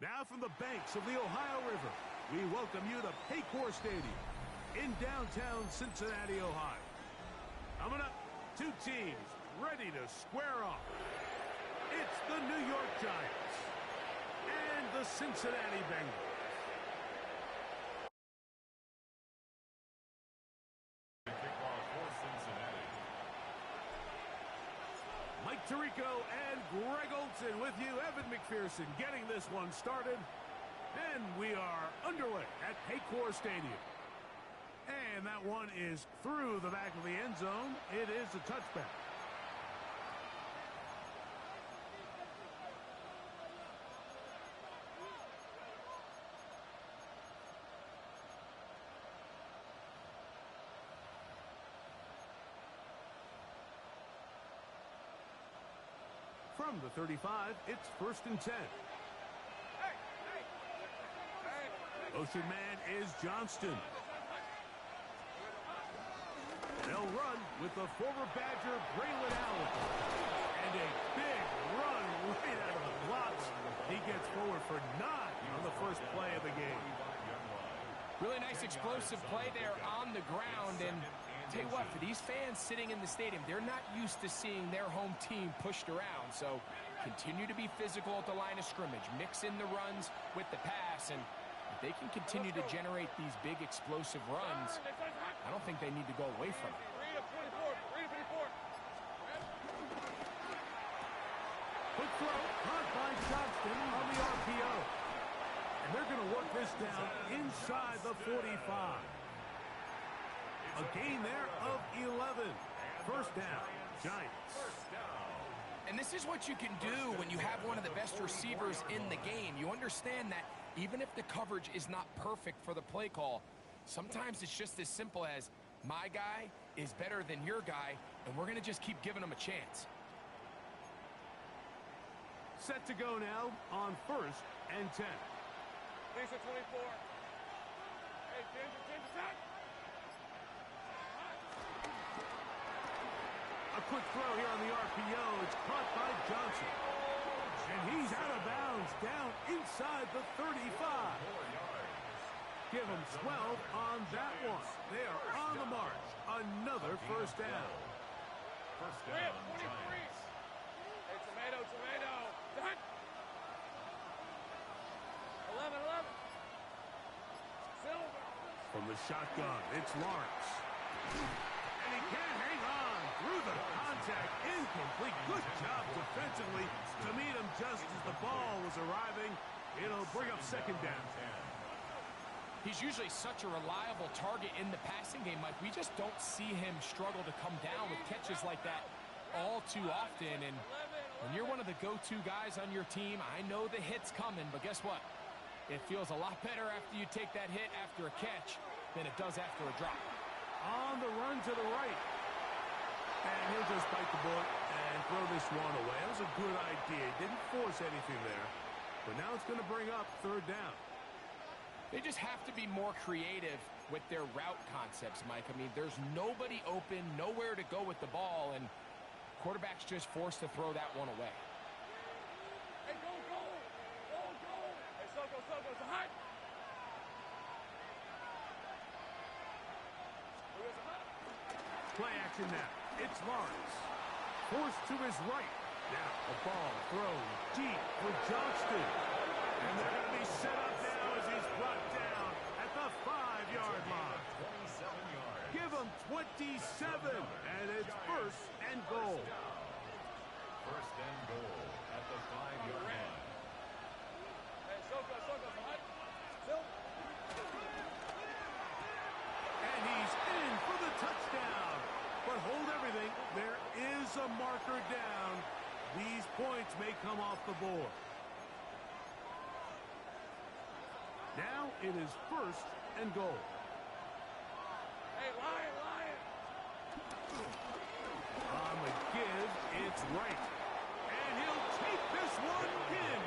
Now from the banks of the Ohio River, we welcome you to Paycor Stadium in downtown Cincinnati, Ohio. Coming up, two teams ready to square off. It's the New York Giants and the Cincinnati Bengals. Mike Tirico and Greg Olson with you. Evan McPherson getting this one started. And we are underway at Paycor Stadium. And that one is through the back of the end zone. It is a touchback. From the 35, it's 1st and 10. Motion man is Johnston. They'll run with the former Badger, Braylon Allen. And a big run right out of the blocks. He gets forward for 9 on the first play of the game. Really nice explosive play there on the ground. And tell you what, for these fans sitting in the stadium, they're not used to seeing their home team pushed around. So continue to be physical at the line of scrimmage. Mix in the runs with the pass. And if they can continue to generate these big explosive runs, I don't think they need to go away from it. Quick throw, caught by Johnston on the RPO. And they're going to work this down inside the 45. A gain there of 11. First down, Giants. And this is what you can do when you have one of the best receivers in the game. You understand that even if the coverage is not perfect for the play call, sometimes it's just as simple as my guy is better than your guy, and we're going to just keep giving him a chance. Set to go now on 1st and 10. Lisa 24. Hey, 10 attack. A quick throw here on the RPO. It's caught by Johnson. And he's out of bounds down inside the 35. Give him 12 on that one. They are on the march. Another first down. First down, 23. Hey, tomato. Done. 11. Silver. From the shotgun, it's Lawrence. And he can't hang on through the contact. Incomplete. Good job defensively to meet him just as the ball was arriving. It'll bring up second down. He's usually such a reliable target in the passing game, Mike. We just don't see him struggle to come down with catches like that all too often. And when you're one of the go-to guys on your team, I know the hit's coming, but guess what? It feels a lot better after you take that hit after a catch than it does after a drop. On the run to the right. And he'll just bite the bullet and throw this one away. That was a good idea. Didn't force anything there. But now it's going to bring up third down. They just have to be more creative with their route concepts, Mike. I mean, there's nobody open, nowhere to go with the ball, and quarterback's just forced to throw that one away. Hey, go. Hey, Soko, it's a hot. Play action now. It's Lawrence. Forced to his right. Now a ball thrown deep for Johnston. And they're going to be set up now as he's brought down at the 5-yard line. 27 yards. Give him 27. And it's 1st and goal. 1st and goal at the 5-yard line. Hey, Soko, hot. Silver. And he's in for the touchdown. But hold everything. There is a marker down. These points may come off the board. Now it is 1st and goal. Hey, Lion. On the give, it's right. And he'll take this one in.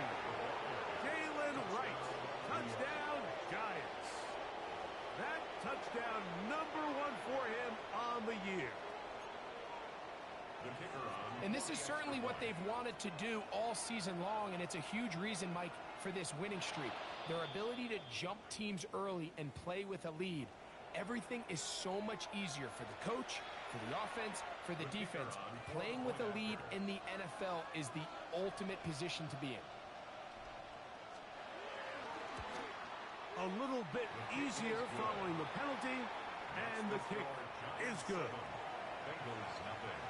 Jalen Wright. Touchdown, Giants. That touchdown number 1 for him on the year. The kicker on And this is certainly what they've wanted to do all season long, and it's a huge reason, Mike, for this winning streak. Their ability to jump teams early and play with a lead. Everything is so much easier for the coach, for the offense, for the defense. Playing with a lead in the NFL is the ultimate position to be in. A little bit easier following the penalty, and the kick is good. Bengals nothing.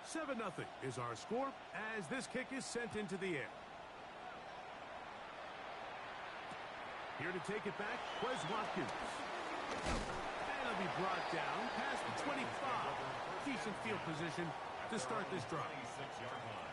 Seven 0 is our score as this kick is sent into the air. Here to take it back, Wes Watkins. And it'll be brought down past the 25. Decent field position to start this drive. 26-yard line.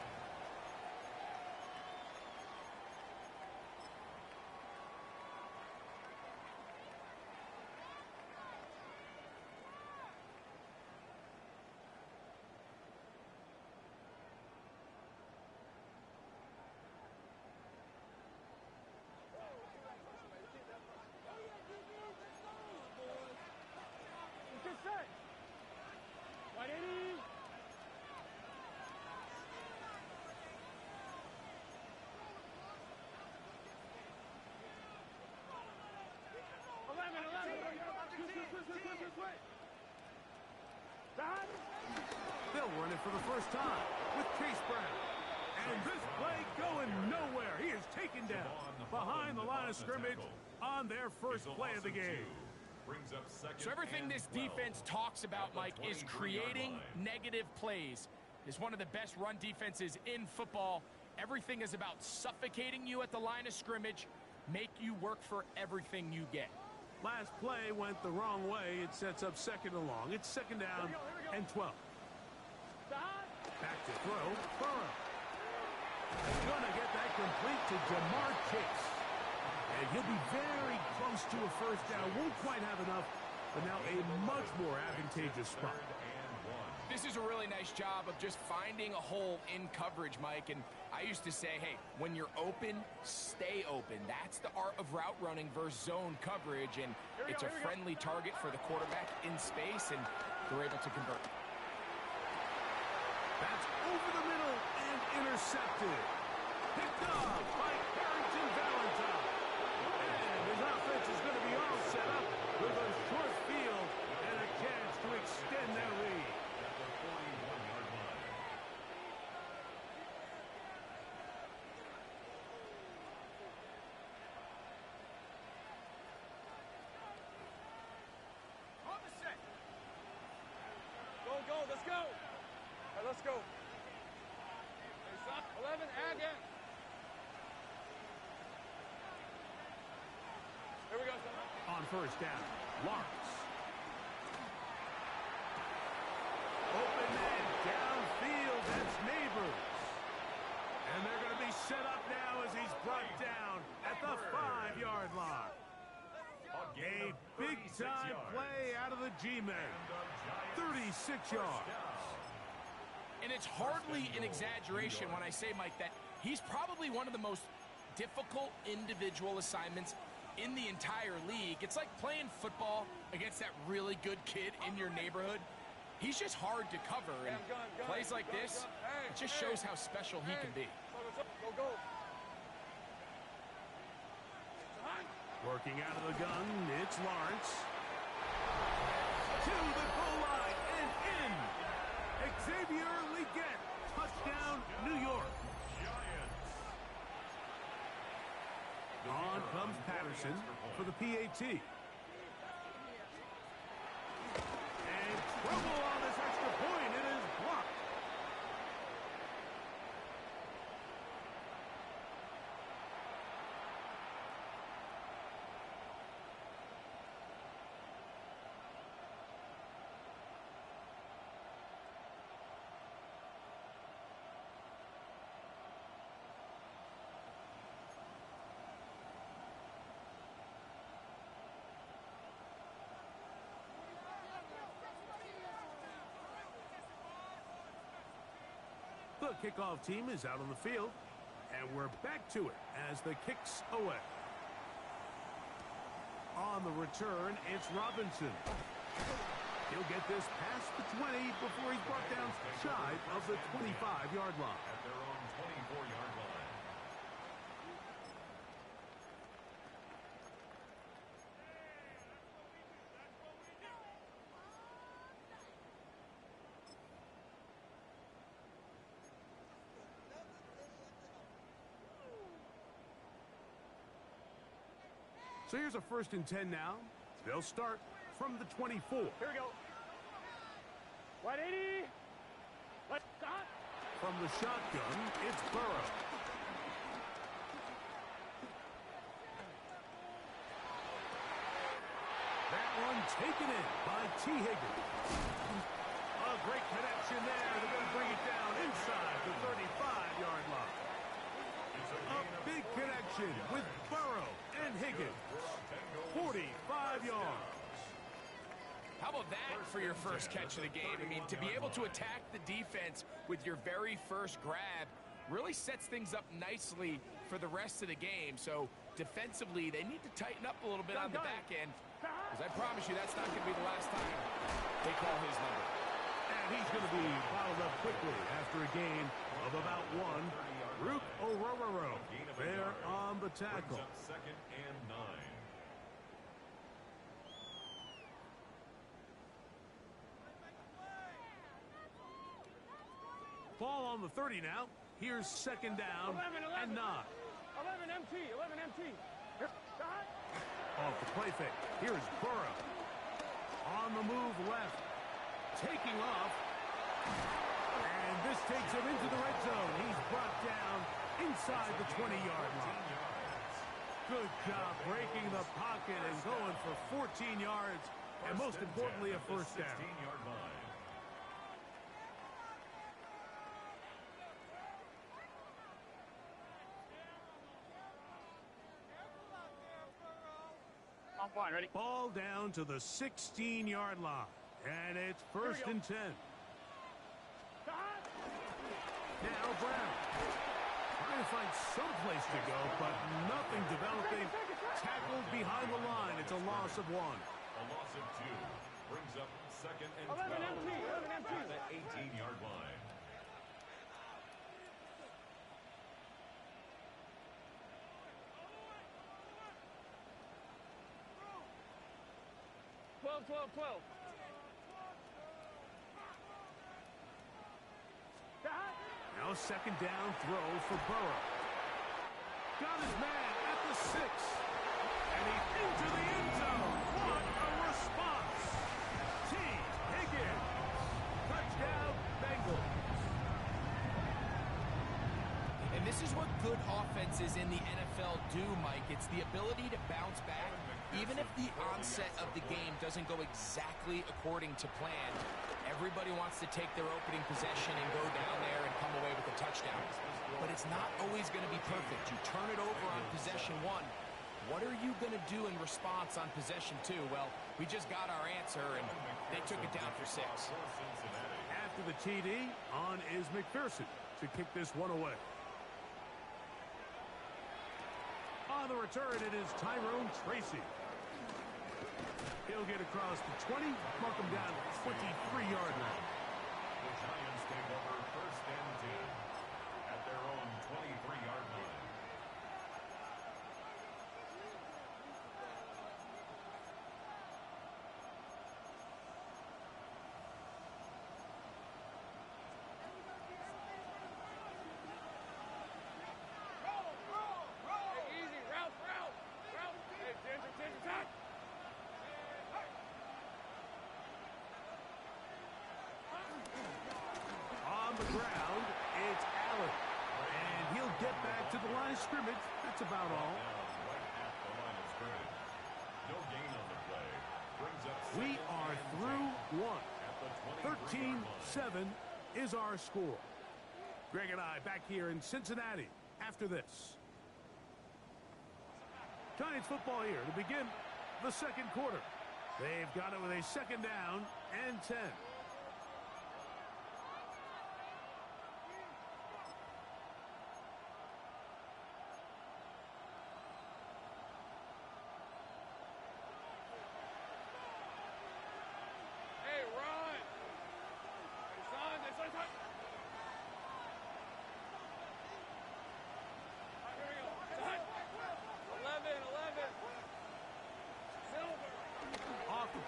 They'll run it for the first time with Chase Brown. And this play going nowhere. He is taken down behind the line of scrimmage on their first play of the game. So everything this defense talks about, Mike, is creating negative plays. It's one of the best run defenses in football. Everything is about suffocating you at the line of scrimmage, make you work for everything you get. Last play went the wrong way. It sets up second and long. It's second down and 12. Back to throw. Burrow. Gonna get that complete to Jamar Chase. And he'll be very close to a first down. Won't quite have enough, but now a much more advantageous spot. This is a really nice job of just finding a hole in coverage, Mike. And I used to say, hey, when you're open, stay open. That's the art of route running versus zone coverage. And it's a friendly target for the quarterback in space, and they're able to convert. That's over the middle and intercepted. Picked up by Harrington Valentine. And his offense is going to be all set up with a short field and a chance to extend their lead. Go, let's go. All right, let's go. Hey, stop. 11, add again. Here we go, son. On first down, Lawrence. Open man downfield, that's Neighbors. And they're going to be set up now as he's brought down at the 5-yard line. A big-time play out of the G-men. 36 yards. And it's hardly an exaggeration when I say, Mike, that he's probably one of the most difficult individual assignments in the entire league. It's like playing football against that really good kid in your neighborhood. He's just hard to cover, and plays like this, it just shows how special he can be. Go. Working out of the gun, it's Lawrence. To the goal line and in. Xavier Legette, touchdown, New York. On comes Patterson for the PAT. And trouble on this extra point. It is blocked. kickoff team is out on the field, and we're back to it as the kick's away. On the return, it's Robinson. He'll get this past the 20 before he's brought down shy of the 25-yard line. At their own 24-yard line. So here's a 1st and 10 now. They'll start from the 24. Here we go. 180. Let's start. From the shotgun, it's Burrow. That one taken in by T. Higgins. A great connection there. They're going to bring it down inside the 35-yard line. A big connection with Burrow and Higgins. 45 yards. How about that for your first catch of the game? I mean, to be able to attack the defense with your very first grab really sets things up nicely for the rest of the game. So defensively, they need to tighten up a little bit on the back end, because I promise you that's not going to be the last time they call his number. And he's going to be bottled up quickly after a gain of about 1. Rook Orororo there on the tackle. 2nd and 9. Ball on the 30 now. Here's 2nd down 11. and 9. 11 MT. 11 MT. Here, start. Off the play fake. Here's Burrow. On the move left. Taking off. And this takes him into the red zone. He's brought down inside the 20-yard line. Good job breaking the pocket and going for 14 yards. And most importantly, a 1st down. 16-yard line. I'm fine. Ready? Ball down to the 16-yard line. And it's 1st and 10. Now Brown. Trying to find some place to go, but nothing developing. Tackled behind the line. It's a loss of 1. A loss of 2. Brings up 2nd and 12. 11 MT. 11 MT. At the 18-yard line. 12. Now 2nd down throw for Burrow. Got his man at the 6. And he's into the end zone. What a response. T. Higgins. Touchdown, Bengals. And this is what good offenses in the NFL do, Mike. It's the ability to bounce back, even if the onset of the game doesn't go exactly according to plan. Everybody wants to take their opening possession and go down there and come away with a touchdown. But it's not always going to be perfect. You turn it over on possession 1. What are you going to do in response on possession 2? Well, we just got our answer, and they took it down for 6. After the TD, on is McPherson to kick this one away. On the return, it is Tyrone Tracy. He'll get across the 20, mark him down 23-yard line. The Giants take over 1st and 10 at their own 23-yard line. Hey, easy. Route. Hey, attention, time. On the ground, it's Allen. And he'll get back to the line of scrimmage. That's about all. Right at the line of scrimmage. No gain on the play. Brings up We are through 1. at the 23-yard line. 13-7 is our score. Greg and I back here in Cincinnati after this. Giants football here to begin the 2nd quarter. They've got it with a 2nd down and 10.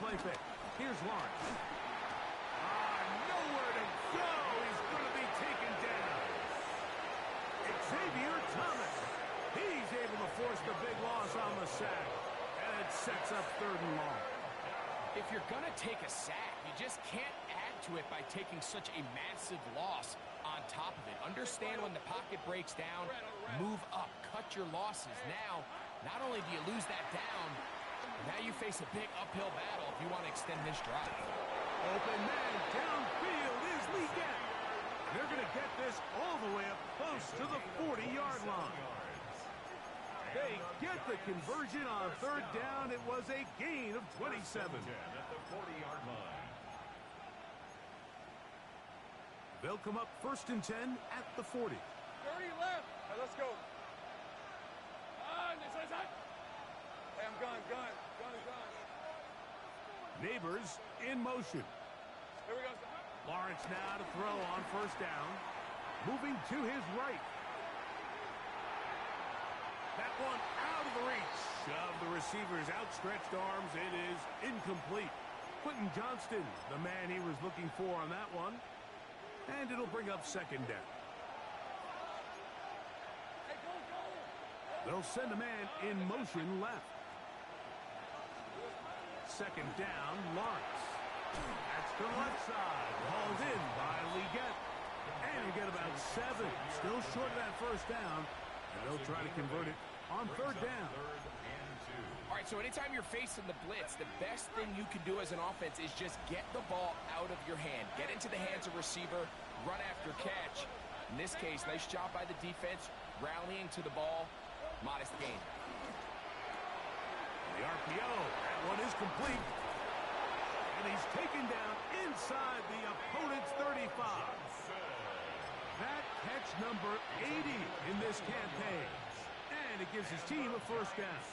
play fake. Here's Lawrence. Nowhere to go. He's going to be taken down. Xavier Thomas. He's able to force the big loss on the sack. And it sets up 3rd and long. If you're going to take a sack, you just can't add to it by taking such a massive loss on top of it. Understand when the pocket breaks down, move up, cut your losses. Now, not only do you lose that down, now you face a big uphill battle if you want to extend this drive. Open man downfield is Leggett. They're going to get this all the way up close to the 40-yard line. They get the conversion on 3rd down. It was a gain of 27. At the 40-yard line. They'll come up 1st and 10 at the 40. 30 left. All right, let's go. Hey, I'm gone. Neighbors in motion. Here we go. Lawrence now to throw on 1st down. Moving to his right. That one out of the reach of the receiver's outstretched arms. It is incomplete. Quentin Johnston, the man he was looking for on that one. And it'll bring up 2nd down. Hey, go. They'll send a man in motion left. 2nd down, Lawrence. That's to the left side. Hauled in by Leggett. And you get about 7. Still short of that 1st down. And they'll try to convert it on 3rd down. All right, so anytime you're facing the blitz, the best thing you can do as an offense is just get the ball out of your hand. Get into the hands of receiver, run after catch. In this case, nice job by the defense, rallying to the ball. Modest gain. The RPO, that one is complete. And he's taken down inside the opponent's 35. That catch number 80 in this campaign. And it gives his team a 1st down.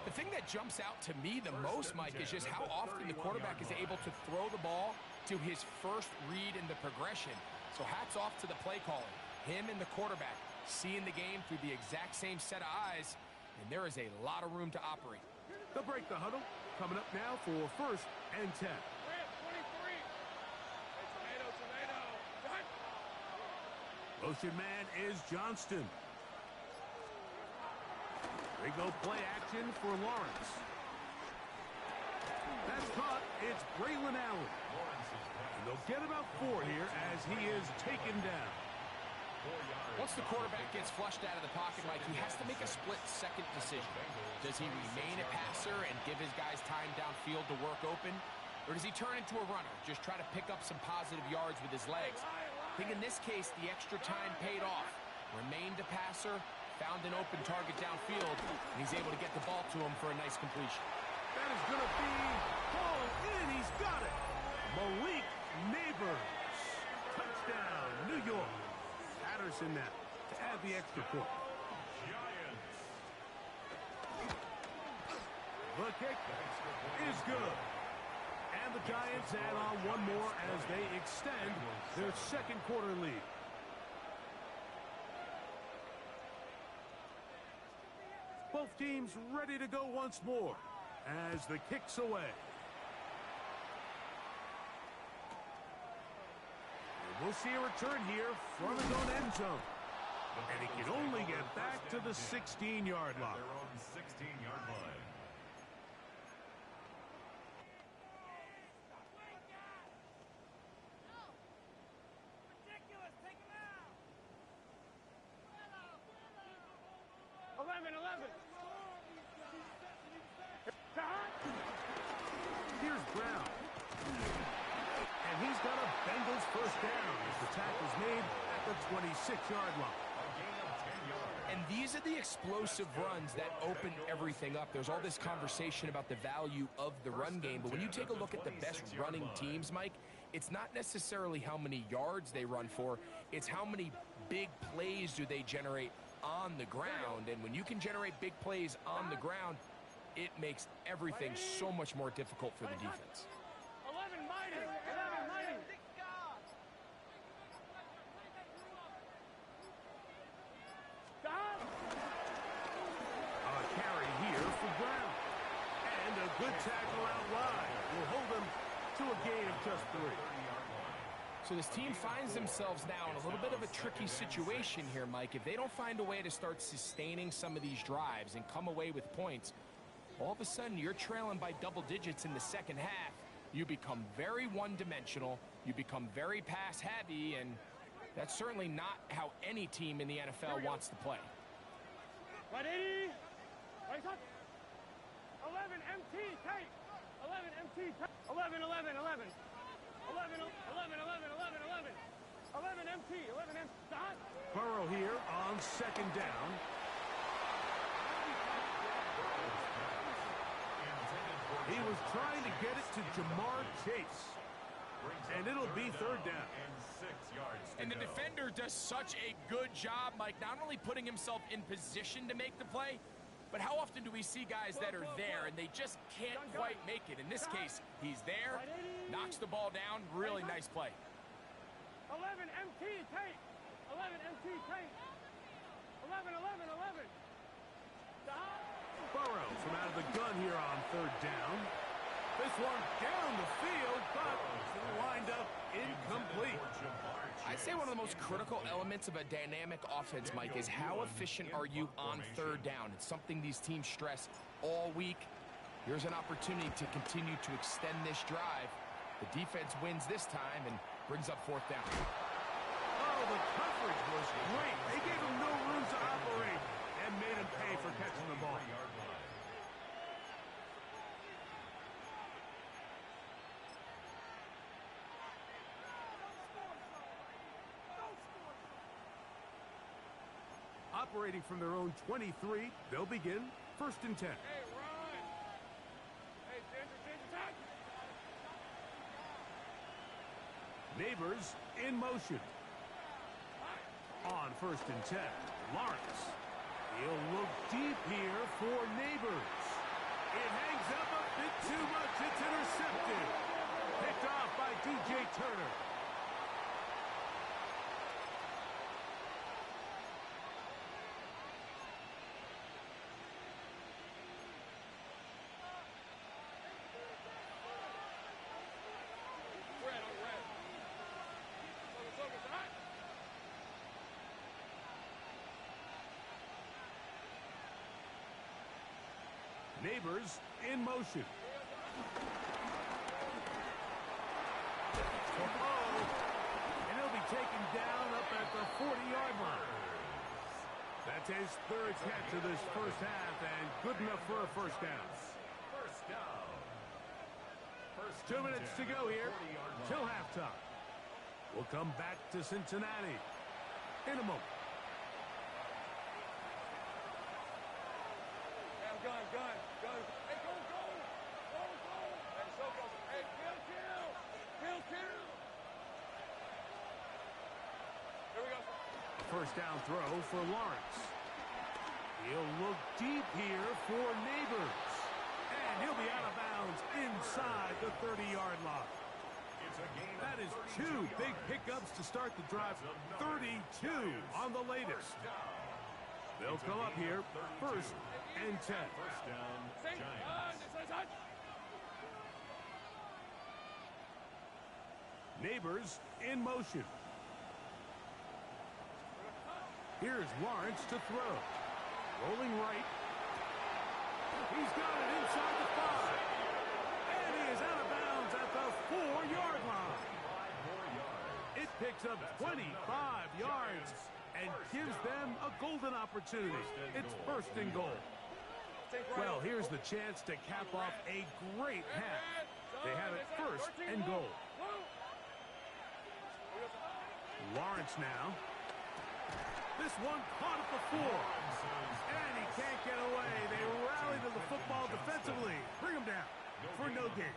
The thing that jumps out to me the most, Mike, is just how often the quarterback is able to throw the ball to his first read in the progression. So hats off to the play calling. Him and the quarterback seeing the game through the exact same set of eyes, and there is a lot of room to operate. They'll break the huddle. Coming up now for 1st and 10. 23. Hey, tomato. Cut. Motion man is Johnston. They go play action for Lawrence. That's caught. It's Braylon Allen. And they'll get about 4 here as he is taken down. Once the quarterback gets flushed out of the pocket, Mike, he has to make a split-second decision. Does he remain a passer and give his guys time downfield to work open? Or does he turn into a runner, just try to pick up some positive yards with his legs? I think in this case, the extra time paid off. Remained a passer, found an open target downfield, and he's able to get the ball to him for a nice completion. That is going to be hauled in. He's got it. Malik Neighbors. Touchdown, New York. Patterson now to add the extra point. The kick is good. And the Giants add on one more as they extend their 2nd quarter lead. Both teams ready to go once more as the kick's away. And we'll see a return here from his own end zone. And he can only get back to the 16-yard line. Their own 16-yard line. Here's Brown. And he's got a Bengals 1st down as the tackle's made at the 26-yard line. And these are the explosive runs that open everything up. There's all this conversation about the value of the run game, but when you take a look at the best running teams, Mike, it's not necessarily how many yards they run for, it's how many big plays do they generate on the ground. And when you can generate big plays on the ground, it makes everything so much more difficult for the defense. 11 mighty. A carry here for Brown. And a good tackle out wide. a gain of just 3. So this team finds themselves now in a little bit of a tricky situation here, Mike. If they don't find a way to start sustaining some of these drives and come away with points, all of a sudden you're trailing by double digits in the second half. You become very one-dimensional. You become very pass-heavy, and that's certainly not how any team in the NFL wants to play. Right 80. Right up. 11 MT tight. 11 MT tight. 11 11 11. 11 11 11 11 11. 11 MT. 11 MT. Stop. Burrow here on second down. He was trying to get it to Jamar Chase. And it'll be third down. And the defender does such a good job, Mike, not only putting himself in position to make the play, but how often do we see guys that are there and they just can't quite make it? In this case, he's there, knocks the ball down. Really nice play. 11 MT tight. 11 MT tight. 11 11 11. Stop. Burrow from out of the gun here on third down. This one down the field, but lined up incomplete. I'd say one of the most critical elements of a dynamic offense, Mike, is how efficient are you on third down? It's something these teams stress all week. Here's an opportunity to continue to extend this drive. The defense wins this time and brings up fourth down. Oh, the coverage was great. They gave him no room to operate and made him pay for catching the ball. Operating from their own 23, they'll begin first and 10. Hey, run. Hey, Ginger, tight. Neighbors in motion. On first and 10, Lawrence. He'll look deep here for Neighbors. It hangs up a bit too much. It's intercepted. Picked off by DJ Turner. Neighbors in motion. And he'll be taken down up at the 40-yard line. That's his third catch of this first half, and good enough for a first down. 2 minutes to go here till halftime. We'll come back to Cincinnati in a moment. Gun. Hey, go. Hey, so go. Hey, kill. Here we go. First down throw for Lawrence. He'll look deep here for Neighbors. And he'll be out of bounds inside the 30-yard line. That is 2 big pickups to start the drive. 32 on the latest. They'll come up here first and 10. First down, Giants. Neighbors in motion. Here's Lawrence to throw. Rolling right. He's got it inside the 5. And he is out of bounds at the 4-yard line. It picks up 25 yards and gives them a golden opportunity. It's first and goal. Well, here's the chance to cap off a great half. They have it first and goal. Lawrence now. This one caught at the 4. And he can't get away. They rally to the football defensively. Bring him down for no gain.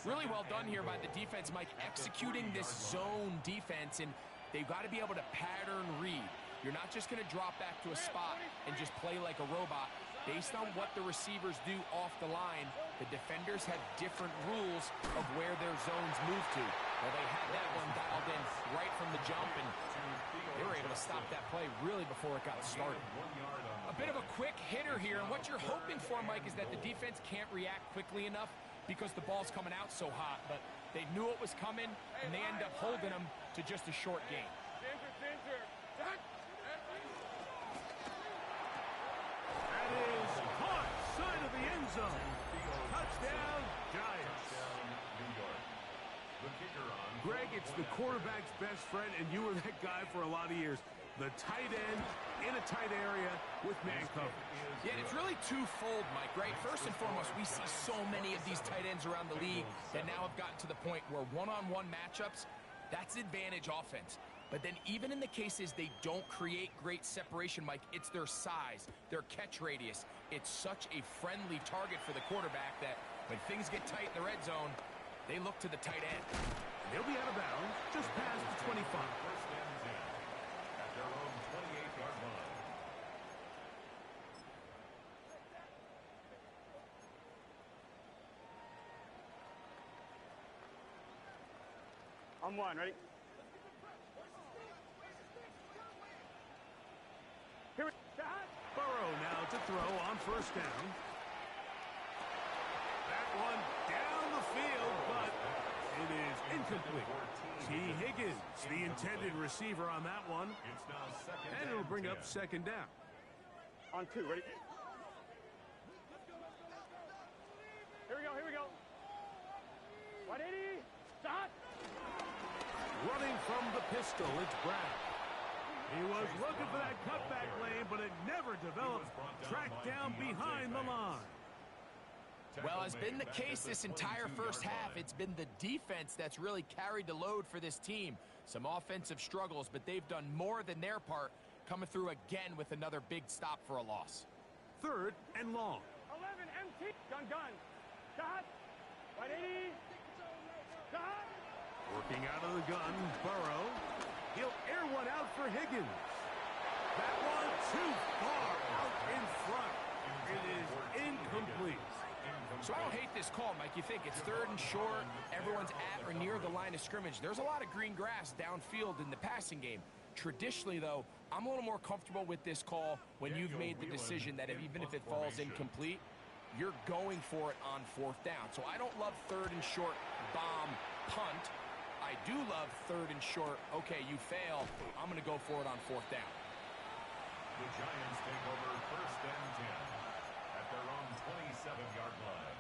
Really well done here by the defense, Mike, executing this zone defense, and they've got to be able to pattern read. You're not just going to drop back to a spot and just play like a robot. Based on what the receivers do off the line, the defenders have different rules of where their zones move to. Well, they had that one dialed in right from the jump, and they were able to stop that play really before it got started. A bit of a quick hitter here, and what you're hoping for, Mike, is that the defense can't react quickly enough because the ball's coming out so hot, but they knew it was coming, and they end up holding them to just a short game. That is caught, side of the end zone. Touchdown, Giants. Greg, it's the quarterback's best friend, and you were that guy for a lot of years. The tight end in a tight area with man coverage. Yeah, and it's really twofold, Mike, right? First and foremost, we see so many of these tight ends around the league that now have gotten to the point where one-on-one matchups, that's advantage offense. But then even in the cases they don't create great separation, Mike, it's their size, their catch radius. It's such a friendly target for the quarterback that when things get tight in the red zone, they look to the tight end. They'll be out of bounds just past the 25. First and 10 at their own 28-yard line. On one, ready? Here we go. Burrow now to throw on first down. That one down the field, but it is incomplete. T. Higgins, the intended receiver on that one. It's now second And it'll bring up second down. On two, ready? Here we go, here we go. 180, stop. Running from the pistol, it's Brown. He was looking for that cutback lane, but it never developed. Tracked down behind the line. Well, has been the case this entire first half. It's been the defense that's really carried the load for this team. Some offensive struggles, but they've done more than their part, coming through again with another big stop for a loss. Third and long. 11, MT, gun. Stop. 180, stop. Working out of the gun, Burrow. He'll air one out for Higgins. That one too far out in front. It is incomplete. So I don't hate this call, Mike. You think it's third and short, everyone's at or near the line of scrimmage. There's a lot of green grass downfield in the passing game. Traditionally, though, I'm a little more comfortable with this call when you've made the decision that even if it falls incomplete, you're going for it on fourth down. So I don't love third and short bomb punt. I do love third and short, okay, you fail, I'm going to go for it on fourth down. The Giants take over first and 10 at their own 27-yard line.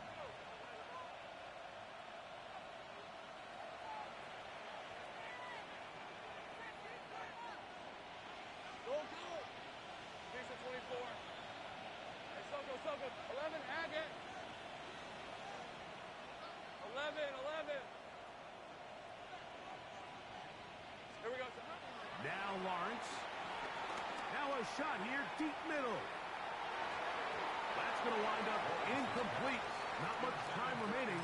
Go. Jason 24. Hey, so good. 11, Haggett. 11. Here we go. Now Lawrence. Now a shot here, deep middle. That's going to wind up incomplete. Not much time remaining.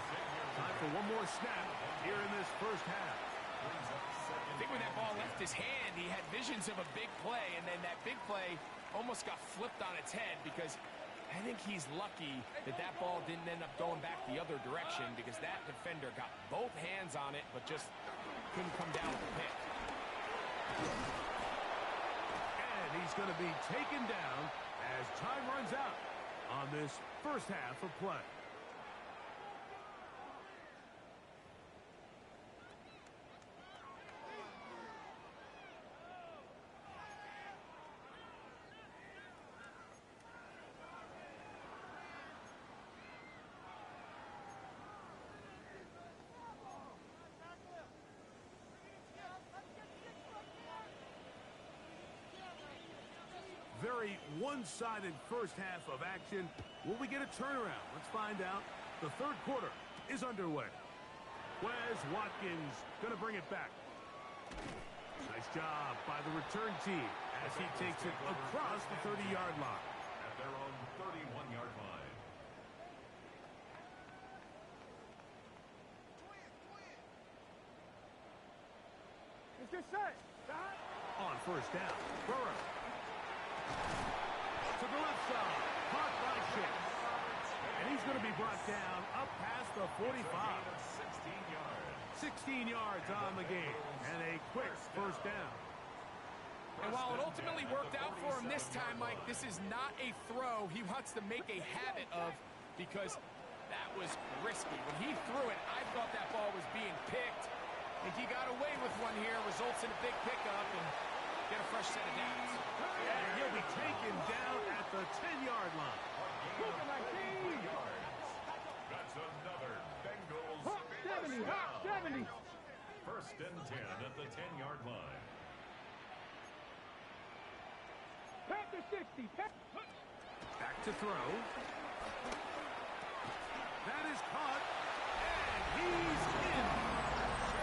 Time for one more snap here in this first half. I think when that ball left his hand, he had visions of a big play, and then that big play almost got flipped on its head because I think he's lucky that that ball didn't end up going back the other direction because that defender got both hands on it but just couldn't come down with the pick. And he's going to be taken down as time runs out on this first half of play. Very one-sided first half of action. Will we get a turnaround? Let's find out. The third quarter is underway. Wes Watkins going to bring it back. Nice job by the return team as he takes it across the 30-yard line. At their own 31-yard line. Let's get set. Stop. On first down, Burrow. To the left side, caught by Schick. And he's going to be brought down up past the 45. 16 yards. 16 yards on the game, and a quick first down. And while it ultimately worked out for him this time, Mike, this is not a throw he wants to make a habit of because that was risky. When he threw it, I thought that ball was being picked. I think he got away with one here, results in a big pickup, and get a fresh set of downs. And he'll be taken down at the 10-yard line. That's another Bengals 70. First and 10 at the 10-yard line. Panther 60. Back to throw. That is caught, and he's in.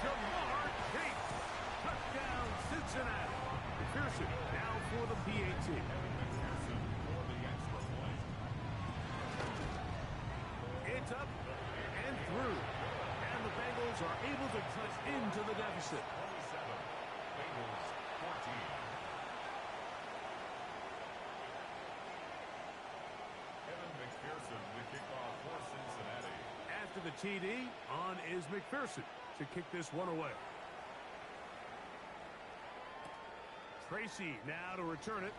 Jamar Chase. Touchdown, Cincinnati. McPherson now for the PAT. McPherson for the extra point. It's up and through. And the Bengals are able to cut into the deficit. 27. Bengals 14. McPherson to kick off for Cincinnati. After the TD, on is McPherson to kick this one away. Tracy now to return it.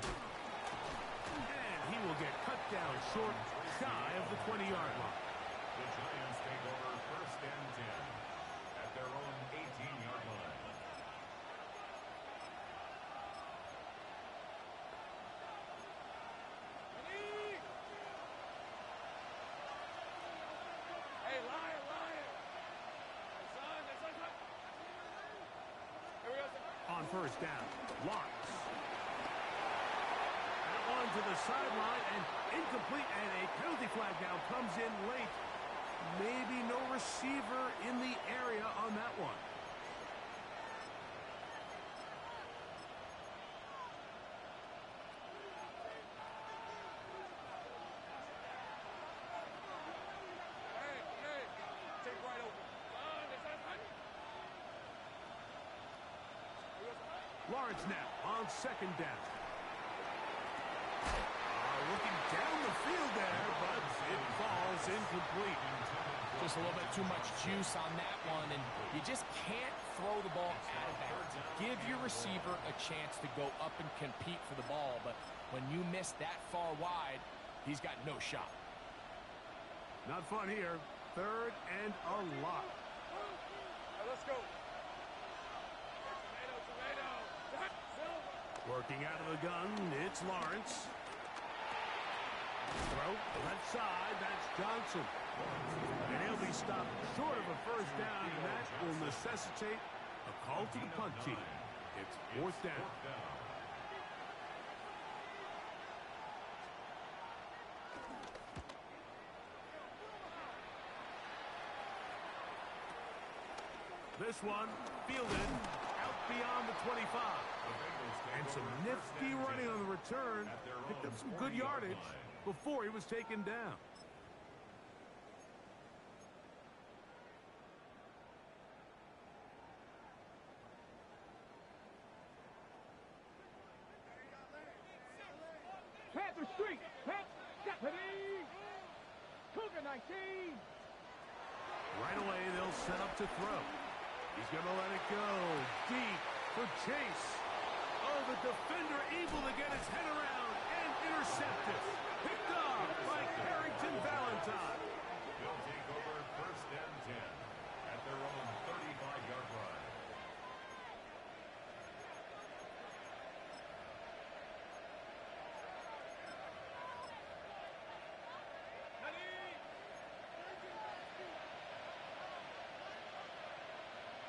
And he will get cut down short, shy of the 20-yard line. The Giants take over first and 10 at their own 18-yard line. Hey, lion. Here we go, son. On first down, Lawrence. That one to the sideline and incomplete, and a penalty flag now comes in late. Maybe no receiver in the area on that one. Hey, take right over. Lawrence now on second down. Looking down the field there, but it falls incomplete. Just a little bit too much juice on that one, and you just can't throw the ball out of bounds. Give your receiver a chance to go up and compete for the ball, but when you miss that far wide, he's got no shot. Not fun here. Third and a lot. Right, let's go. Tomato. Working out of the gun, it's Lawrence. Throw, left side, that's Johnson. And he'll be stopped short of a first down, and that will necessitate a call to the punt team. It's fourth down. This one fielded out beyond the 25. And some nifty running on the return. Picked up some good yardage before he was taken down. Panther Street. Deputy. Cougar 19. Right away, they'll set up to throw. He's going to let it go deep for Chase. Oh, the defender able to get his head around and intercept it. Picked off by Carrington Valentine. They'll take over first and 10 at their own 35-yard line.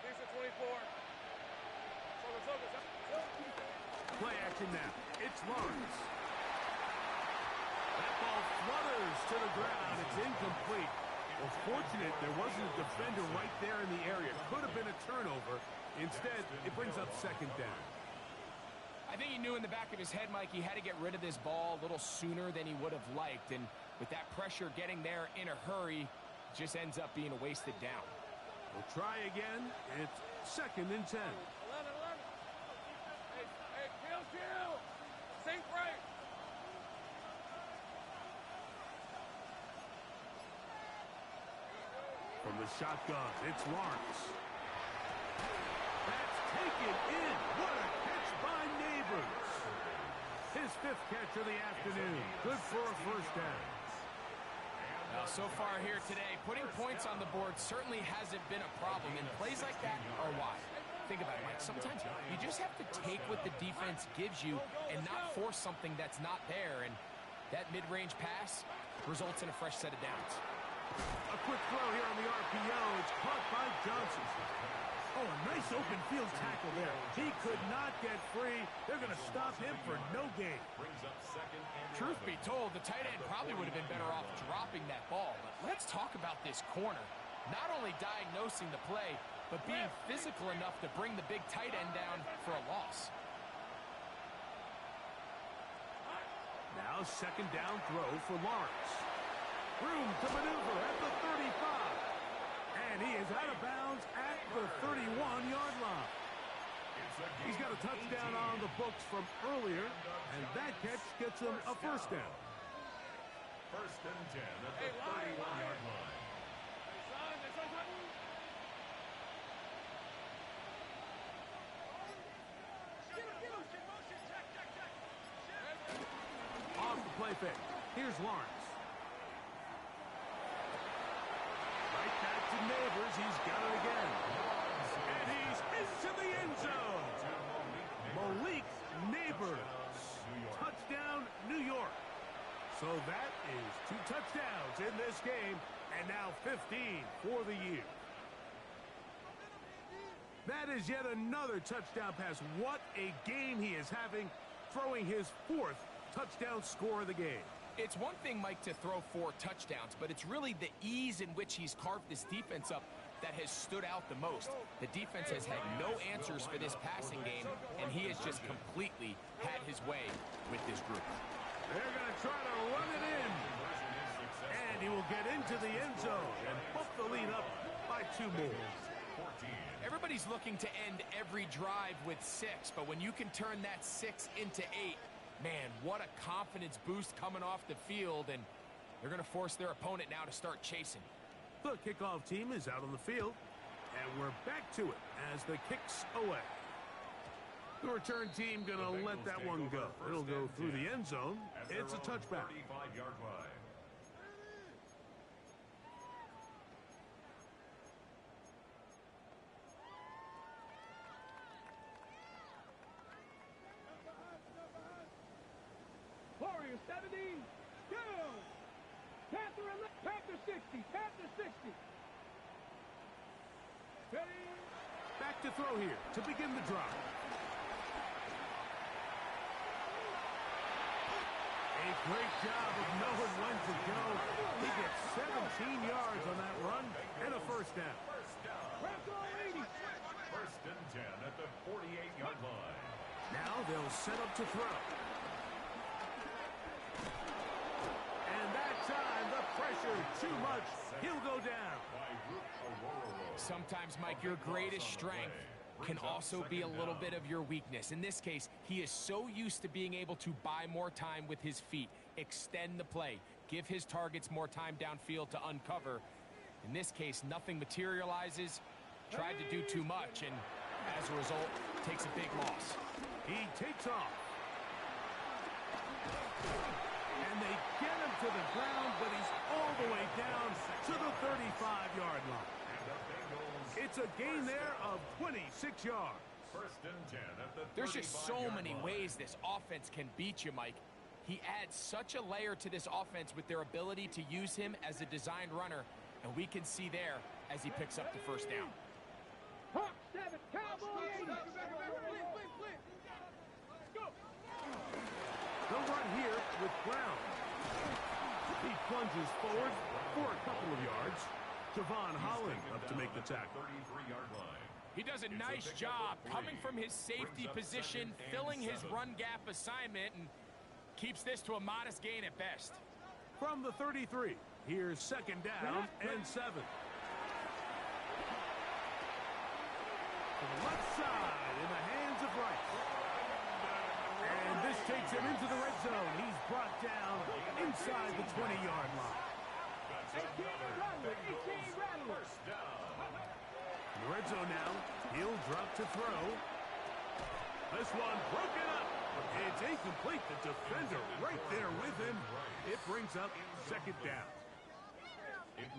Here's the 24. Play action now. It's Lawrence. That ball flutters to the ground. It's incomplete. Well, fortunate there wasn't a defender right there in the area. Could have been a turnover. Instead, it brings up second down. I think he knew in the back of his head, Mike, he had to get rid of this ball a little sooner than he would have liked. And with that pressure getting there in a hurry, it just ends up being a wasted down. We'll try again. It's second and 10. 11. Hey, kill. Sink right. From the shotgun, it's Lawrence. That's taken in. What a catch by Neighbors. His fifth catch of the afternoon. Good for a first down. And Well, so far here today, putting points on the board certainly hasn't been a problem, and plays like that are why. Think about it, Mike. Sometimes you just have to take what the defense gives you and not force something that's not there, and that mid-range pass results in a fresh set of downs. A quick throw here on the RPO. It's caught by Johnson. Oh, a nice open field tackle there. He could not get free. They're going to stop him for no gain. Truth be told, the tight end probably would have been better off dropping that ball. But let's talk about this corner. Not only diagnosing the play, but being physical enough to bring the big tight end down for a loss. Now second down throw for Lawrence. Room to maneuver at the 35. And he is out of bounds at the 31-yard line. He's got a touchdown on the books from earlier, and that catch gets him a first down. First and 10 at the 31-yard line. Off the play fake. Here's Lawrence. Right back to Neighbors. He's got it again. And he's into the end zone. Malik Neighbors. Touchdown, New York. So that is 2 touchdowns in this game, and now 15 for the year. That is yet another touchdown pass. What a game he is having, throwing his 4th touchdown score of the game. It's one thing, Mike, to throw 4 touchdowns, but it's really the ease in which he's carved this defense up that has stood out the most. The defense has had no answers for this passing game, and he has just completely had his way with this group. They're going to try to run it in. And he will get into the end zone and bump the lead up by 2 more. Everybody's looking to end every drive with 6, but when you can turn that 6 into 8, man, what a confidence boost coming off the field, and they're going to force their opponent now to start chasing. The kickoff team is out on the field, and we're back to it as the kick's away. The return team going to let that one go. It'll go through the end zone. It's a touchback. 35-yard line. Warrior 70, down. Panther 60, Panther 60. Ready? Back to throw here to begin the drive. A great job of knowing when to go. He gets 17 yards on that run and a first down. First and 10 at the 48-yard line. Now they'll set up to throw. And that time, the pressure too much. He'll go down. Sometimes, Mike, your greatest strength can also be a little bit of your weakness. In this case, he is so used to being able to buy more time with his feet, extend the play, give his targets more time downfield to uncover. In this case, nothing materializes, tried to do too much, and as a result, takes a big loss. He takes off. And they get him to the ground, but he's all the way down to the 35-yard line. It's a gain there of 26 yards. First and 10 at the There's just so many ways this offense can beat you, Mike. He adds such a layer to this offense with their ability to use him as a designed runner, and we can see there as he picks up the first down. Hawk 7, Cowboy 80. They'll run here with Brown. He plunges forward for a couple of yards. Javon Holland up to make the tackle. 33-yard line. He does a nice job coming from his safety position, filling his run gap assignment, and keeps this to a modest gain at best. From the 33, here's second down and 7. To the left side in the hands of Rice. And this takes him into the red zone. He's brought down inside the 20-yard line. In the red zone now, he'll drop to throw. This one broken up. It's incomplete. The defender right there with him. It brings up second down.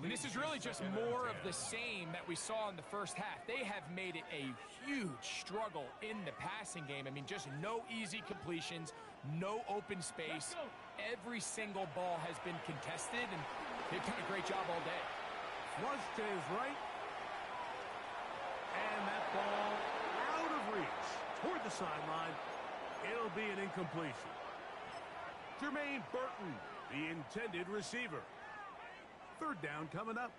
And this is really just more of the same that we saw in the first half. They have made it a huge struggle in the passing game. I mean, just no easy completions, no open space. Every single ball has been contested, and they've done a great job all day. Flush to his right. And that ball out of reach toward the sideline. It'll be an incompletion. Jermaine Burton, the intended receiver. Third down coming up.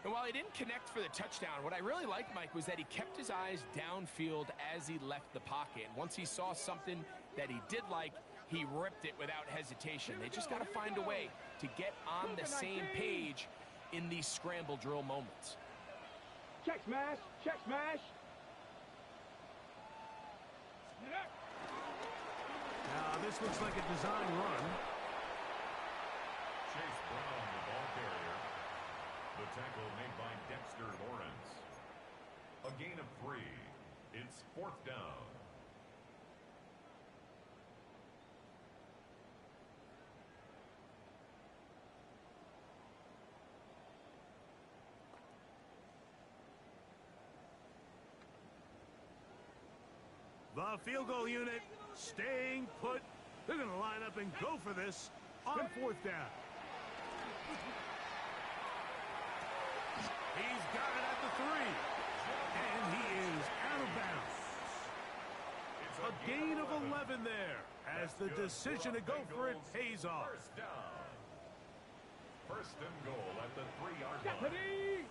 And while he didn't connect for the touchdown, what I really liked, Mike, was that he kept his eyes downfield as he left the pocket. And once he saw something that he did like, he ripped it without hesitation. They just got to find a way to get on the same page in these scramble drill moments. Check smash. Check smash. Now, this looks like a design run. Chase Brown, the ball carrier. The tackle made by Dexter Lawrence. A gain of 3. It's 4th down. The field goal unit staying put. They're going to line up and go for this on 4th down. He's got it at the 3. And he is out of bounds. A gain of 11 there as the decision to go for it pays off. First down. First and goal at the 3-yard line.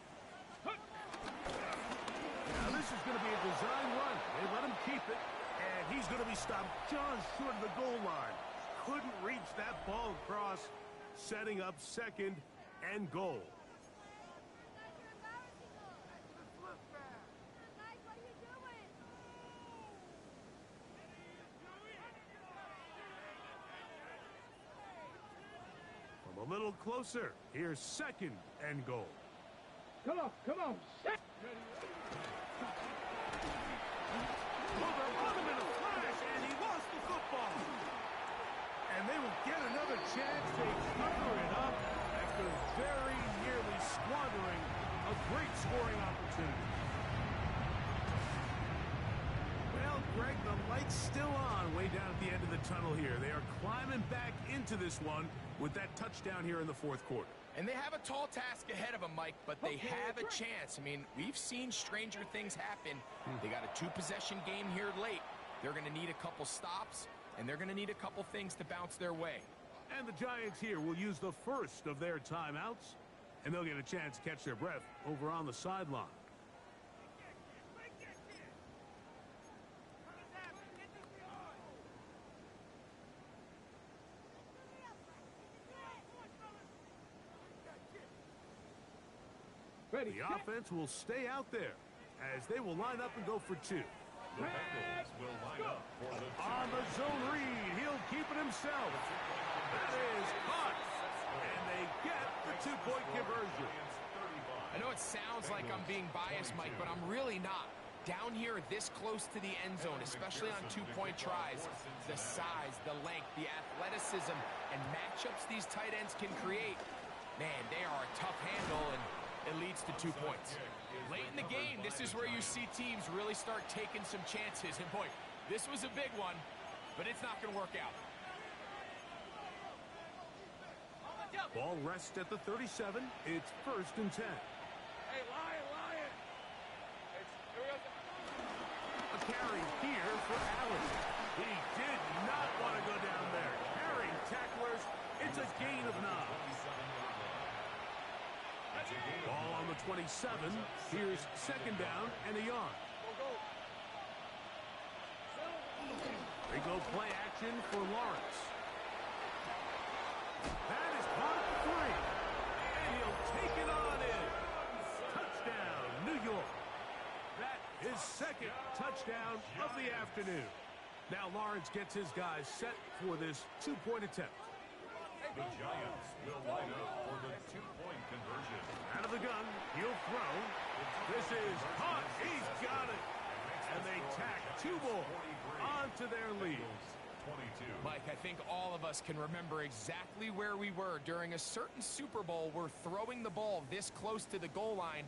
Now this is going to be a design run. They let him keep it, and he's going to be stopped just short of the goal line. Couldn't reach that ball across, setting up 2nd and goal. From a little closer, here's 2nd and goal. Come on, come on. Well, they're on him in a flash, and he lost the football. And they will get another chance. They cover it up after very nearly squandering a great scoring opportunity. Well, Greg, the light's still on way down at the end of the tunnel here. They are climbing back into this one with that touchdown here in the 4th quarter. And they have a tall task ahead of them, Mike, but they have a chance. I mean, we've seen stranger things happen. They got a 2-possession game here late. They're going to need a couple stops, and they're going to need a couple things to bounce their way. And the Giants here will use the first of their timeouts, and they'll get a chance to catch their breath over on the sideline. The offense will stay out there as they will line up and go for 2. The Bengals will line up for the On the zone read, he'll keep it himself. That is caught, and they get the 2-point conversion. I know it sounds like I'm being biased, Mike, but I'm really not. Down here this close to the end zone, especially on 2-point tries, the size, the length, the athleticism, and matchups these tight ends can create, man, they are a tough handle, and it leads to 2 points. Late in the game, this is where you see teams really start taking some chances. And boy, this was a big one, but it's not going to work out. Ball rests at the 37. It's 1st and 10. Hey, Lion. A carry here for Allen. He did not want to go down there. Carrying tacklers. It's a gain of 9. Ball on the 27. Here's 2nd down and a yard. They go play action for Lawrence. That is caught at the 3. And he'll take it on in. Touchdown, New York. That is 2nd touchdown of the afternoon. Now Lawrence gets his guys set for this 2-point attempt. The Giants will line up for the 2-point conversion. Out of the gun, he'll throw. This is caught. He's got it. And they tack 2 more onto their lead. Mike, I think all of us can remember exactly where we were during a certain Super Bowl where throwing the ball this close to the goal line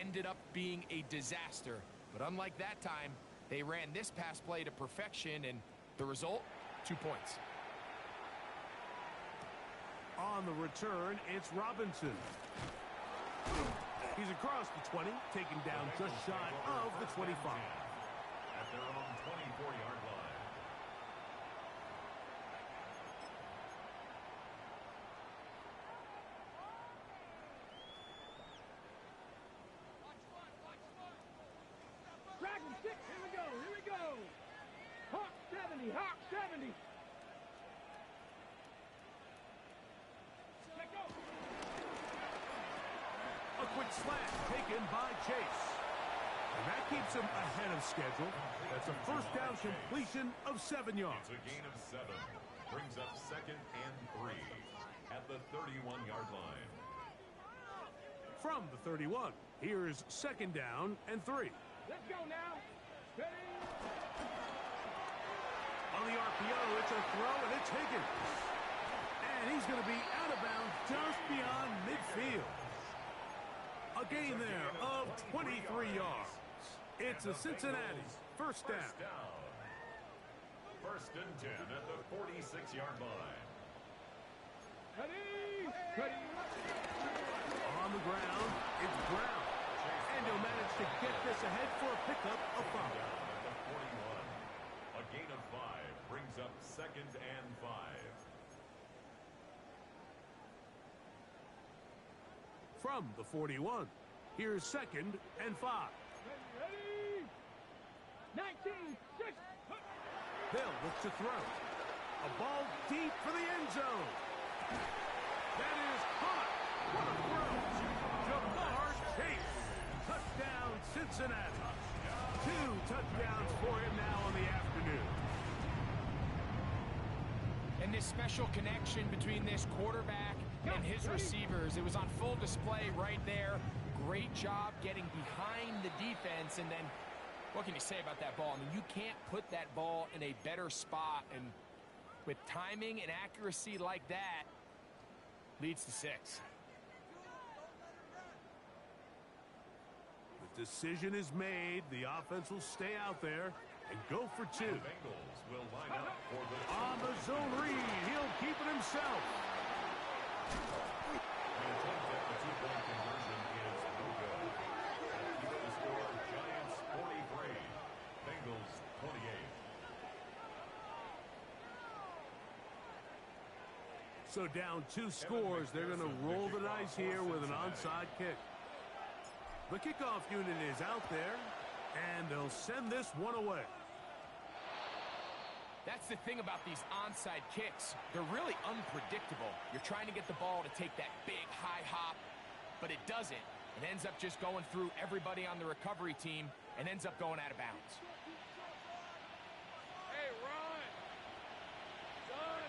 ended up being a disaster. But unlike that time, they ran this pass play to perfection, and the result, 2 points. On the return, it's Robinson. He's across the 20, taken down just shy of the 25. At their own 24-yard line. Dragon stick. Here we go. Here we go. Hawk 70. Hawk 70. Let go. A quick slant taken by Chase. And that keeps him ahead of schedule. That's a first down completion of 7 yards. It's a gain of 7. Brings up 2nd and 3 at the 31-yard line. From the 31, here's 2nd down and 3. Let's go now. Ready? On the RPO, it's a throw, and it's Higgins. And he's going to be out of bounds just beyond midfield. A gain there of 23 yards. It's a Cincinnati first down. First and 10 at the 46-yard line. Ready? Ready? On the ground, it's Brown. And he'll manage to get this ahead for a pickup of 5. At the 41. A gain of 5 brings up 2nd and 5. From the 41, here's 2nd and 5. Ready? 19. 6. They'll look to throw. A ball deep for the end zone. That is caught. What a throw. Jamar Chase. Touchdown, Cincinnati. 2 touchdowns for him now on the afternoon. And this special connection between this quarterback and his receivers, it was on full display right there. Great job getting behind the defense, and then what can you say about that ball? I mean, you can't put that ball in a better spot, and with timing and accuracy like that, leads to 6. The decision is made. The offense will stay out there and go for 2. The Bengals will line up for the On the zone read, he'll keep it himself. The attempt at the 2-point conversion is no good. That keeps the score Giants 43, Bengals 28. So down 2 scores, they're going to roll the dice here with an onside kick. The kickoff unit is out there, and they'll send this one away. That's the thing about these onside kicks. They're really unpredictable. You're trying to get the ball to take that big high hop, but it doesn't. It ends up just going through everybody on the recovery team and ends up going out of bounds. Hey, Ron. Son,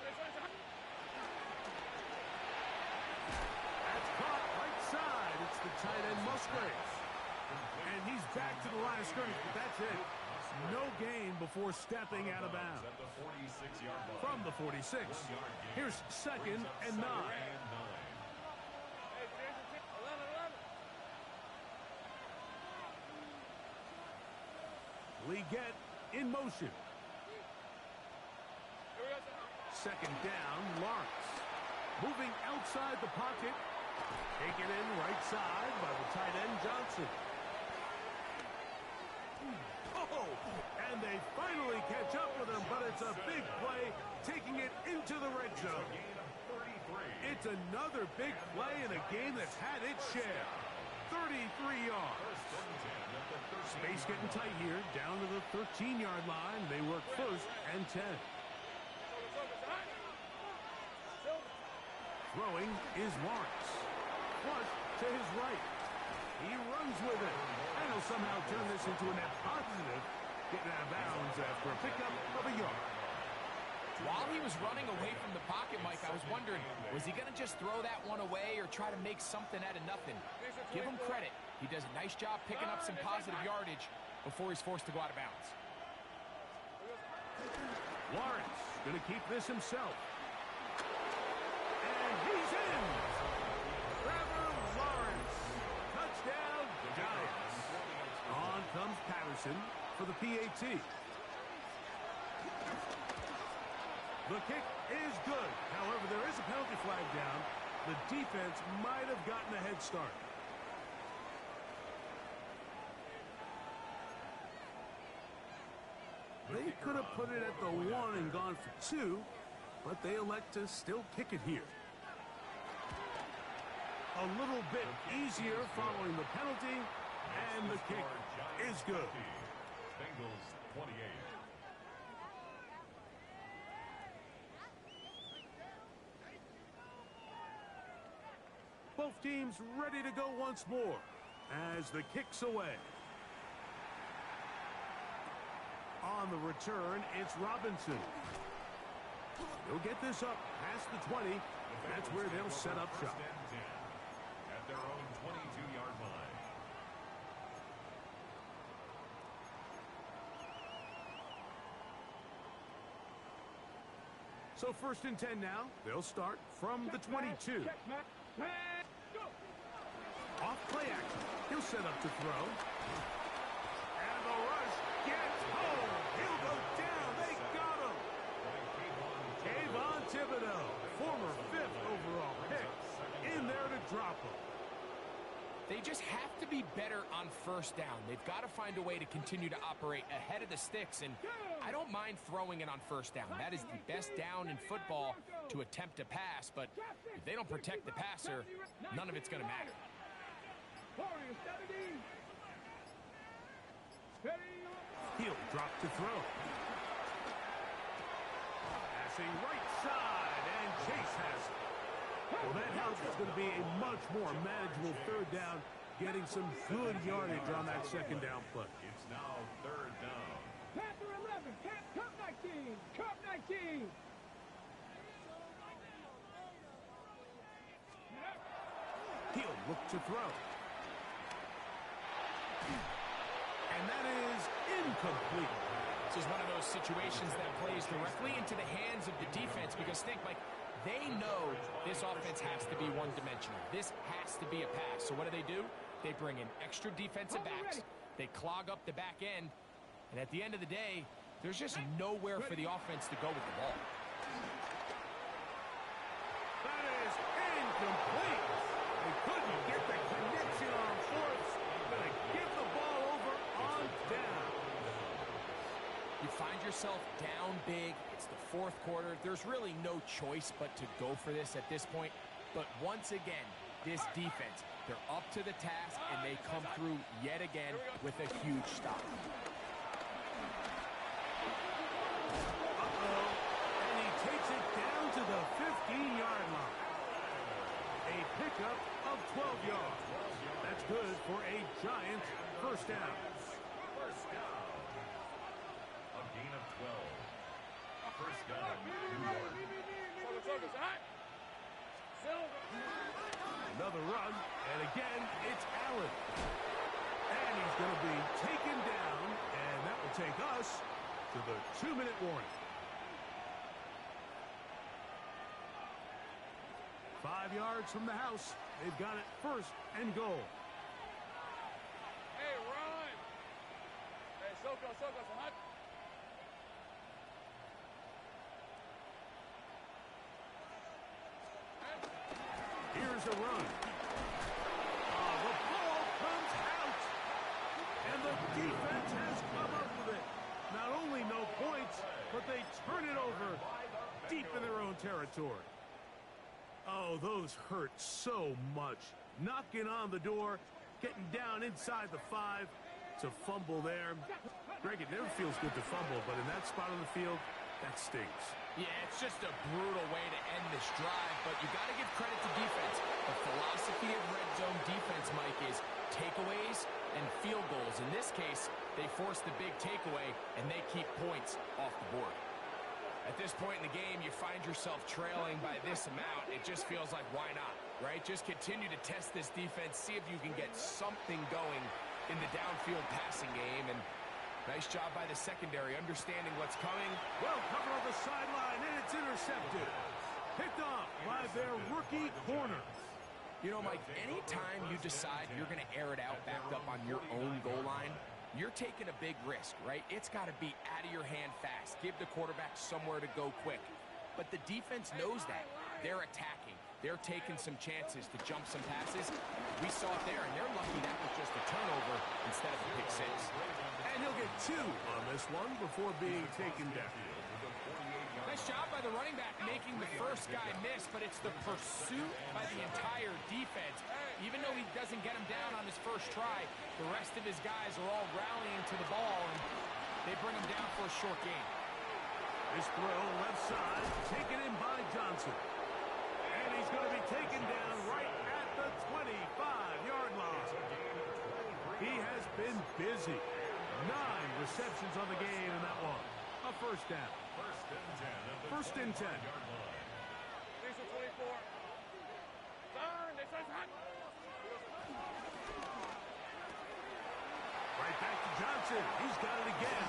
That's caught right side. It's the tight end Musgrave. And he's back to the line of scrimmage, but that's it. No gain before stepping out of bounds. At the 46-yard line. From the 46, here's 2nd and 9. Leggett in motion. 2nd down, Lawrence. Moving outside the pocket. Taken in right side by the tight end Johnson. Oh, and they finally catch up with him, but it's a big play, taking it into the red zone. It's another big play in a game that's had its share. 33 yards. Space getting tight here, down to the 13-yard line. They work 1st and 10. Throwing is Lawrence. Flush to his right. He runs with it. And he'll somehow turn this into a net positive, getting out of bounds after a pickup of a yard. While he was running away from the pocket, Mike, I was wondering, was he going to just throw that one away or try to make something out of nothing? Give him credit. He does a nice job picking up some positive yardage before he's forced to go out of bounds. Lawrence going to keep this himself. And he's in. Trevor Lawrence. Touchdown, Giants. On comes Patterson for the PAT. The kick is good. However, there is a penalty flag down. The defense might have gotten a head start. They could have put it at the 1 and gone for 2, but they elect to still kick it here. A little bit easier following the penalty, and the kick is good. Bengals 28. Both teams ready to go once more as the kick's away. On the return, it's Robinson. He'll get this up past the 20. That's where they'll set up shop. At their own 22-yard line. So 1st and 10 now. They'll start from the 22. Off play action. He'll set up to throw. And the rush gets home. He'll go down. They got him. Kayvon Thibodeau, former 5th overall pick, in there to drop him. They just have to be better on 1st down. They've got to find a way to continue to operate ahead of the sticks, and I don't mind throwing it on 1st down. That is the best down in football to attempt a pass, but if they don't protect the passer, none of it's going to matter. He'll drop to throw. Passing right side, and Chase has it. Well, that helps. It's going to be a much more manageable 3rd down, getting some good yardage on that 2nd down play. It's now 3rd down. Panther 11, Cup 19, Cup 19. He'll look to throw. And that is incomplete. This is one of those situations that plays directly into the hands of the defense because think, like, they know this offense has to be one-dimensional. This has to be a pass. So what do? They bring in extra defensive backs. They clog up the back end. And at the end of the day, there's just nowhere for the offense to go with the ball. That is incomplete. They couldn't get the connection on 4th. Gonna give the ball over on down. You find yourself down big. It's the 4th quarter. There's really no choice but to go for this at this point. But once again, this defense, they're up to the task, and they come through yet again with a huge stop. And he takes it down to the 15-yard line. A pickup of 12 yards. That's good for a Giants 1st down. First down. A gain of 12. First down, New York. Another run, and again, it's Allen. And he's going to be taken down, and that will take us to the 2-minute warning. 5 yards from the house. They've got it 1st and goal. Hey, run! Hey, Soko, Sahad. Here's a run. The ball comes out. And the defense has come up with it. Not only no points, but they turn it over deep in their own territory. Oh, those hurt so much. Knocking on the door, getting down inside the 5. It's a fumble there. Greg, it never feels good to fumble, but in that spot on the field, that stinks. Yeah, it's just a brutal way to end this drive, but you got to give credit to defense. The philosophy of red zone defense, Mike, is takeaways and field goals. In this case, they force the big takeaway, and they keep points off the board. At this point in the game, you find yourself trailing by this amount. It just feels like, why not, right? Just continue to test this defense, see if you can get something going in the downfield passing game, and Nice job by the secondary, understanding what's coming. Well covered on the sideline, and it's intercepted. Picked off by their rookie corner. You know, Mike, anytime you decide you're going to air it out backed up on your own goal line, you're taking a big risk, right? It's got to be out of your hand fast. Give the quarterback somewhere to go quick. But the defense knows that. They're attacking. They're taking some chances to jump some passes. We saw it there, and they're lucky that was just a turnover instead of a pick six. And he'll get 2 on this one before being taken down. Nice job by the running back making the first guy miss, but it's the pursuit by the entire defense. Even though he doesn't get him down on his first try, the rest of his guys are all rallying to the ball, and they bring him down for a short gain. This throw left side, taken in by Johnson. And he's going to be taken down right at the 25-yard line. He has been busy. 9 receptions on the game in that one. A first down. First and 10. These are 24. Turn. This is hot. Right back to Johnson. He's got it again.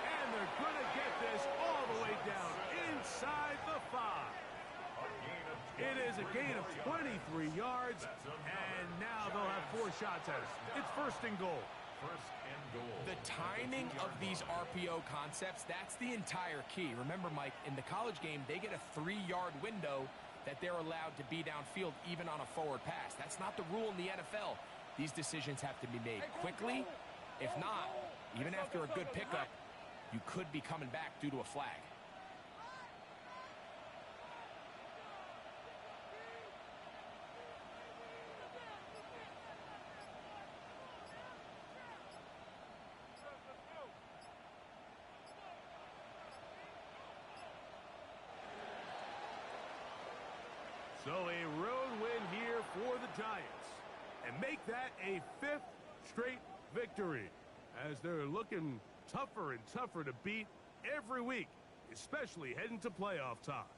And they're going to get this all the way down inside the 5. It is a gain of 23 yards, and now they'll have 4 shots at it. It's first and goal. The timing of these RPO concepts, that's the entire key. Remember, Mike, in the college game, they get a 3-yard window that they're allowed to be downfield even on a forward pass. That's not the rule in the NFL. These decisions have to be made quickly. If not, even after a good pickup, you could be coming back due to a flag. So a road win here for the Giants. And make that a 5th straight victory, as they're looking tougher and tougher to beat every week, especially heading to playoff time.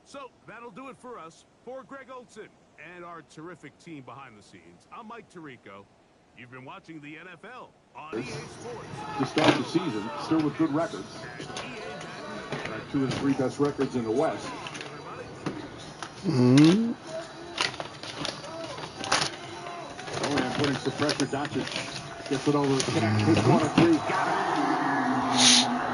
So that'll do it for us. For Greg Olson and our terrific team behind the scenes, I'm Mike Tirico. You've been watching the NFL on EA Sports. To start the season, still with good records. 2 of the 3 best records in the West. Oh, and putting some pressure. Doncic gets it over the cap. This 1 and 3.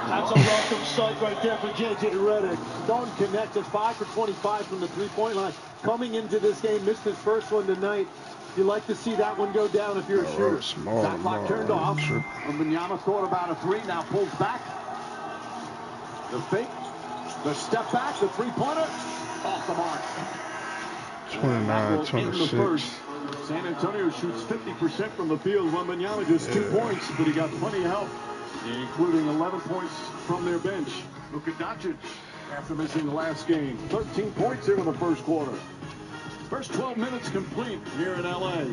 That's a welcome sight right there for J.J. Redick. Don't connect. It's 5 for 25 from the 3-point line. Coming into this game, missed his first one tonight. You like to see that one go down if you're a shooter. That clock turned off. Wembanyama thought about a 3. Now pulls back. The fake. The step back. The 3-pointer. Off the mark. 29-26. San Antonio shoots 50% from the field. Wembanyama just 2 points, but he got plenty of help, including 11 points from their bench. Look at Doncic after missing the last game. 13 points here in the first quarter. First 12 minutes complete here in L.A.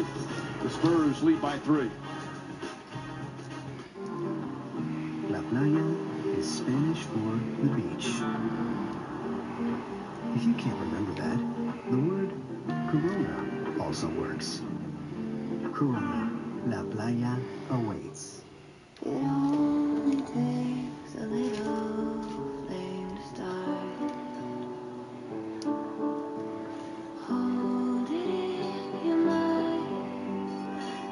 The Spurs lead by 3. La playa is Spanish for the beach. If you can't remember that, the word Corona also works. Corona, La playa awaits. It only takes a little flame to start. Hold it in your mind.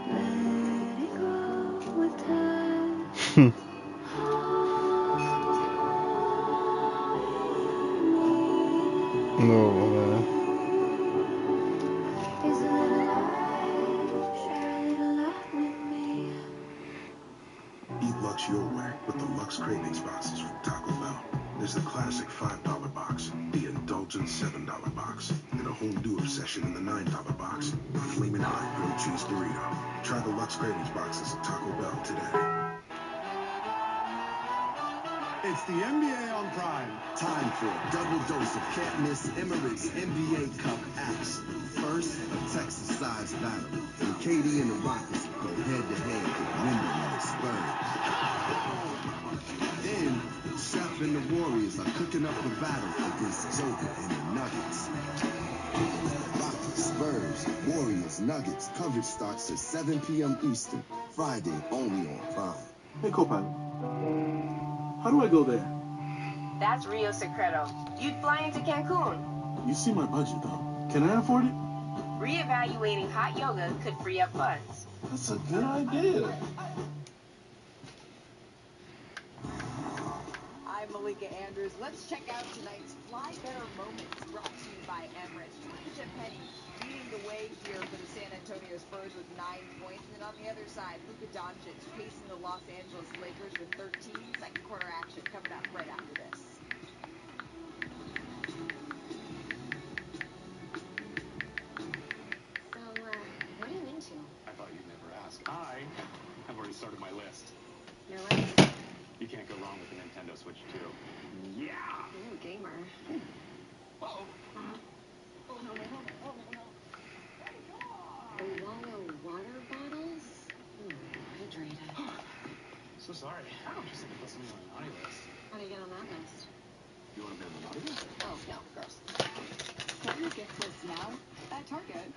Let it grow with time. No, man. Is a little light, share a little light with me. Eat Lux your way with the Lux Cravings boxes from Taco Bell. There's the classic $5 box, the indulgent $7 box, and a whole new obsession in the $9 box, the flaming hot grilled cheese burrito. Try the Lux Cravings boxes at Taco Bell today. It's the NBA on Prime. Time for a double dose of can't miss Emirates NBA Cup action. First, a Texas-sized battle, and KD and the Rockets go head-to-head with Wemby and the Spurs. Then, Steph and the Warriors are cooking up the battle against Joker and the Nuggets. Bengals, Warriors, Nuggets. Coverage starts at 7 p.m. Eastern. Friday only on Prime. Hey, co-pilot. How do I go there? That's Rio Secreto. You'd fly into Cancun. You see my budget, though. Can I afford it? Reevaluating hot yoga could free up funds. That's a good idea. I'm Malika Andrews. Let's check out tonight's Fly Better Moments, brought to you by Emirates. Georgia Penny leading the way here for the San Antonio Spurs with 9 points. And then on the other side, Luka Doncic pacing the Los Angeles Lakers with 13. Second quarter action coming up right after this. So, what are you into? I thought you'd never ask. I have already started my list. Your list? You can't go wrong with the Nintendo Switch 2. Yeah! Ooh, gamer. Uh-oh. Oh, no. Owala water bottles? Hydrated. So sorry. Just like put something on the naughty list. How do you get on that list? You want to be on the naughty list? Oh, no, gross. Get your gift list now at Target.